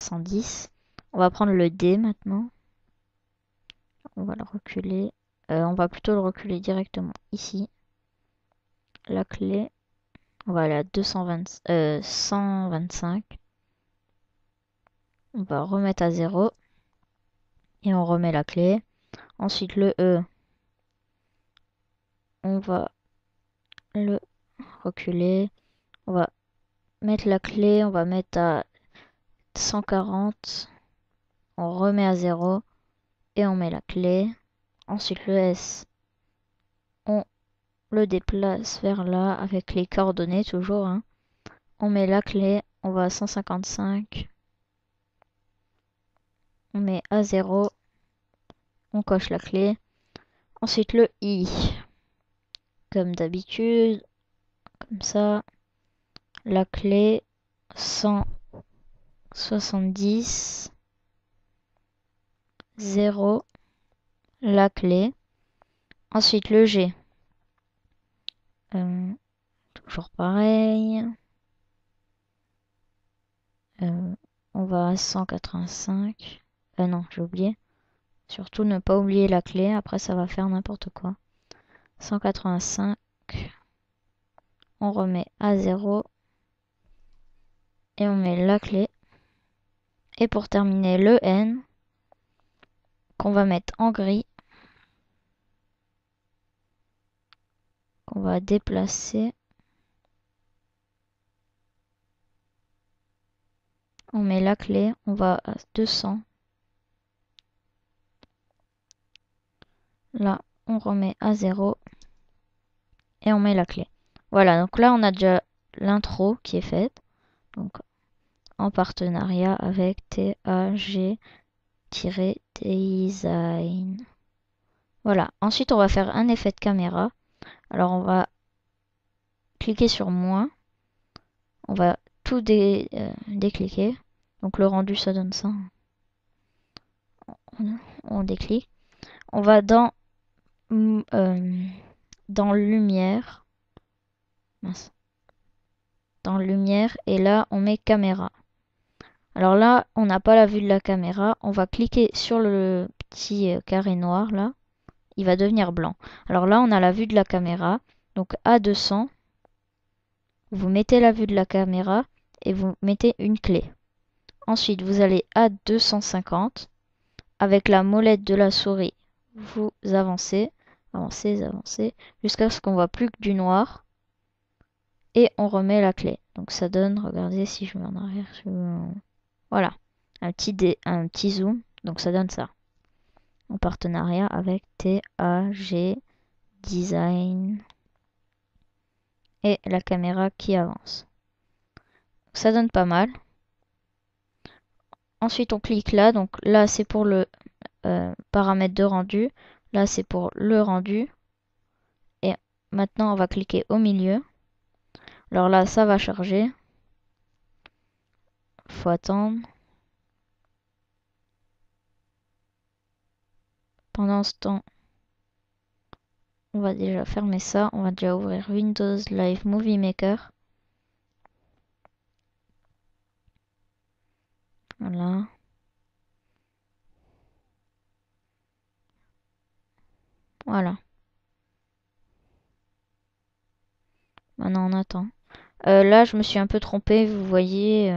110. On va prendre le D maintenant. On va le reculer. On va plutôt le reculer directement ici. La clé. On va aller à 125. On va remettre à 0. Et on remet la clé. Ensuite le E. On va le reculer. On va mettre la clé. On va mettre à 140. On remet à 0. Et on met la clé. Ensuite le S. On le déplace vers là avec les coordonnées toujours. Hein. On met la clé. On va à 155. On met à 0. On coche la clé. Ensuite le I. Comme d'habitude. Comme ça. La clé 170. 0. La clé. Ensuite le G. Toujours pareil. On va à 185. Non, j'ai oublié. Surtout ne pas oublier la clé, après ça va faire n'importe quoi. 185. On remet à 0. Et on met la clé. Et pour terminer le N, qu'on va mettre en gris. Qu'on va déplacer. On met la clé, on va à 200. Là, on remet à 0. Et on met la clé. Voilà, donc là, on a déjà l'intro qui est faite. Donc, en partenariat avec TAG-Design. Voilà, ensuite, on va faire un effet de caméra. Alors, on va cliquer sur moins. On va tout décliquer. Donc, le rendu, ça donne ça. On déclique. On va dans lumière. Mince. Dans lumière et là on met caméra. Alors là on n'a pas la vue de la caméra. On va cliquer sur le petit carré noir là. Il va devenir blanc. Alors là on a la vue de la caméra. Donc à 200. Vous mettez la vue de la caméra et vous mettez une clé. Ensuite vous allez à 250. Avec la molette de la souris vous avancez. Avancez, jusqu'à ce qu'on voit plus que du noir. Et on remet la clé. Donc ça donne, regardez si je mets en arrière. Voilà, un petit zoom. Donc ça donne ça. En partenariat avec TAG Design. Et la caméra qui avance. Ça donne pas mal. Ensuite on clique là. Donc là c'est pour le paramètre de rendu. Là c'est pour le rendu. Et maintenant on va cliquer au milieu. Alors là ça va charger. Faut attendre. Pendant ce temps, on va déjà fermer ça. On va déjà ouvrir Windows Live Movie Maker. Voilà. Voilà. Maintenant on attend. Là je me suis un peu trompée. Vous voyez,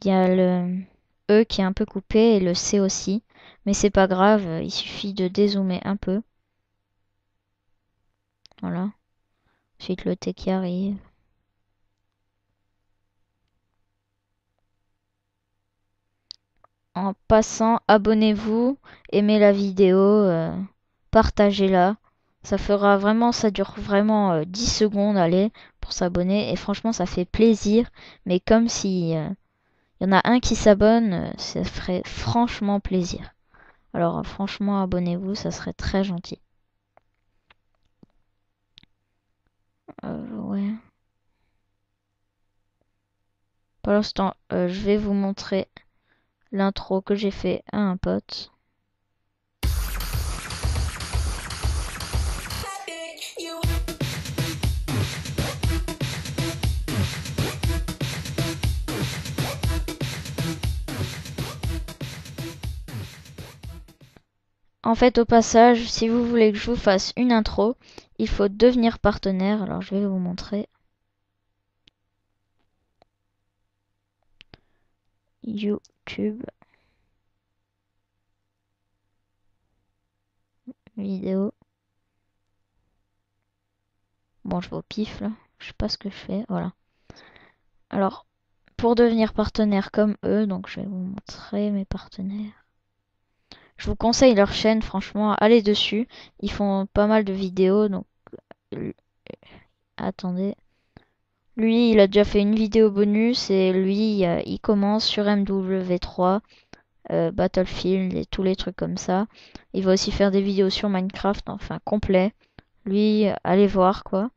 il y a le E qui est un peu coupé et le C aussi. Mais c'est pas grave, il suffit de dézoomer un peu. Voilà. Ensuite le T qui arrive. En passant, abonnez-vous, aimez la vidéo, partagez-la. Ça fera vraiment, ça dure vraiment 10 secondes, allez, pour s'abonner. Et franchement, ça fait plaisir. Mais comme si y en a un qui s'abonne, ça ferait franchement plaisir. Alors franchement, abonnez-vous, ça serait très gentil. Ouais. Pour l'instant, je vais vous montrer l'intro que j'ai fait à un pote. En fait, au passage, si vous voulez que je vous fasse une intro, il faut devenir partenaire. Alors, je vais vous montrer. YouTube. Vidéo. Bon, je vais au pif là. Je sais pas ce que je fais. Voilà. Alors, pour devenir partenaire comme eux, donc je vais vous montrer mes partenaires. Je vous conseille leur chaîne, franchement, allez dessus. Ils font pas mal de vidéos, donc attendez. Lui, il a déjà fait une vidéo bonus et lui, il commence sur MW3, Battlefield et tous les trucs comme ça. Il va aussi faire des vidéos sur Minecraft, enfin complet. Lui, allez voir quoi.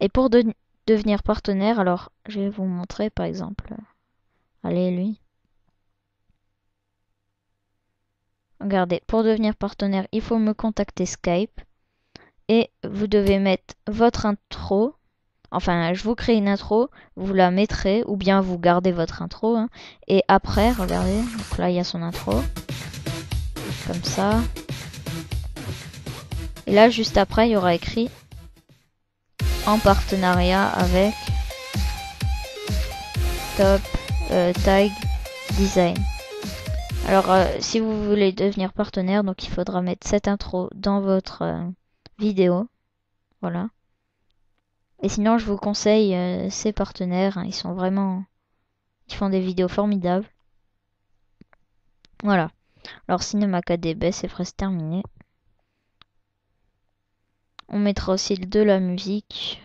Et pour devenir partenaire, alors je vais vous montrer par exemple. Allez, lui. Regardez, pour devenir partenaire, il faut me contacter Skype. Et vous devez mettre votre intro. Enfin, je vous crée une intro, vous la mettrez, ou bien vous gardez votre intro. Hein. Et après, regardez, donc là il y a son intro. Comme ça. Et là, juste après, il y aura écrit en partenariat avec Top Tag Design. Alors, si vous voulez devenir partenaire, donc il faudra mettre cette intro dans votre vidéo. Voilà. Et sinon, je vous conseille ces partenaires. Hein, ils sont vraiment... Ils font des vidéos formidables. Voilà. Alors, Cinéma 4D, c'est presque terminé. On mettra aussi de la musique.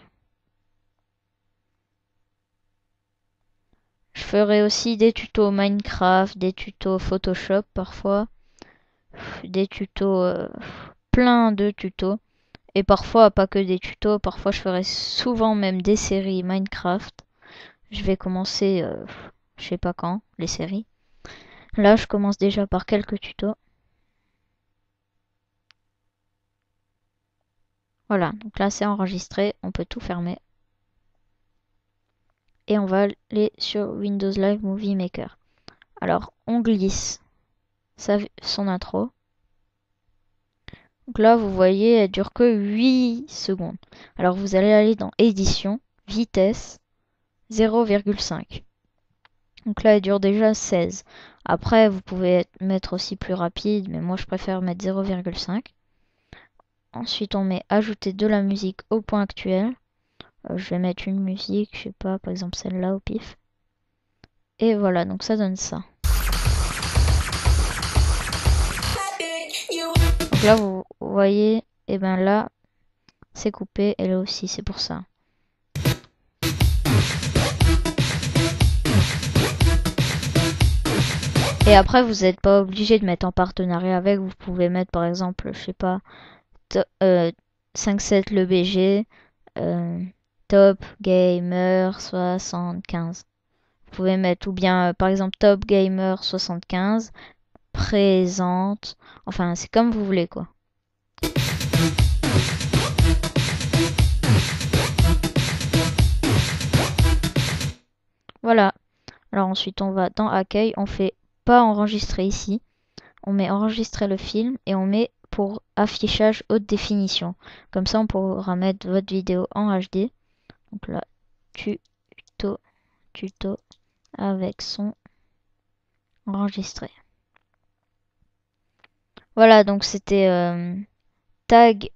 Je ferai aussi des tutos Minecraft, des tutos Photoshop parfois. Des tutos... plein de tutos. Et parfois, pas que des tutos. Parfois, je ferai souvent même des séries Minecraft. Je vais commencer... je sais pas quand, les séries. Là, je commence déjà par quelques tutos. Voilà, donc là c'est enregistré, on peut tout fermer. Et on va aller sur Windows Live Movie Maker. Alors, on glisse son intro. Donc là, vous voyez, elle dure que 8 secondes. Alors, vous allez aller dans Édition, Vitesse, 0,5. Donc là, elle dure déjà 16. Après, vous pouvez mettre aussi plus rapide, mais moi je préfère mettre 0,5. Ensuite, on met Ajouter de la musique au point actuel. Je vais mettre une musique, je sais pas, par exemple celle-là au pif. Et voilà, donc ça donne ça. Donc là, vous voyez, et ben là, c'est coupé, et là aussi, c'est pour ça. Et après, vous n'êtes pas obligé de mettre en partenariat avec, vous pouvez mettre par exemple, je sais pas, 5.7 le BG, Top Gamer 75. Vous pouvez mettre ou bien par exemple Top Gamer 75, présente, enfin c'est comme vous voulez quoi. Voilà. Alors ensuite on va dans accueil, on fait pas enregistrer ici. On met enregistrer le film et on met pour affichage haute définition. Comme ça on pourra mettre votre vidéo en HD. Donc là, tuto avec son enregistré. Voilà, donc c'était tag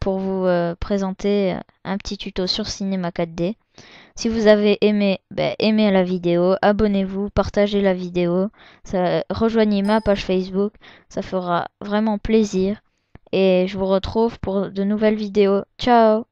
pour vous présenter un petit tuto sur Cinéma 4D. Si vous avez aimé, aimez la vidéo, abonnez-vous, partagez la vidéo, rejoignez ma page Facebook, ça fera vraiment plaisir. Et je vous retrouve pour de nouvelles vidéos. Ciao!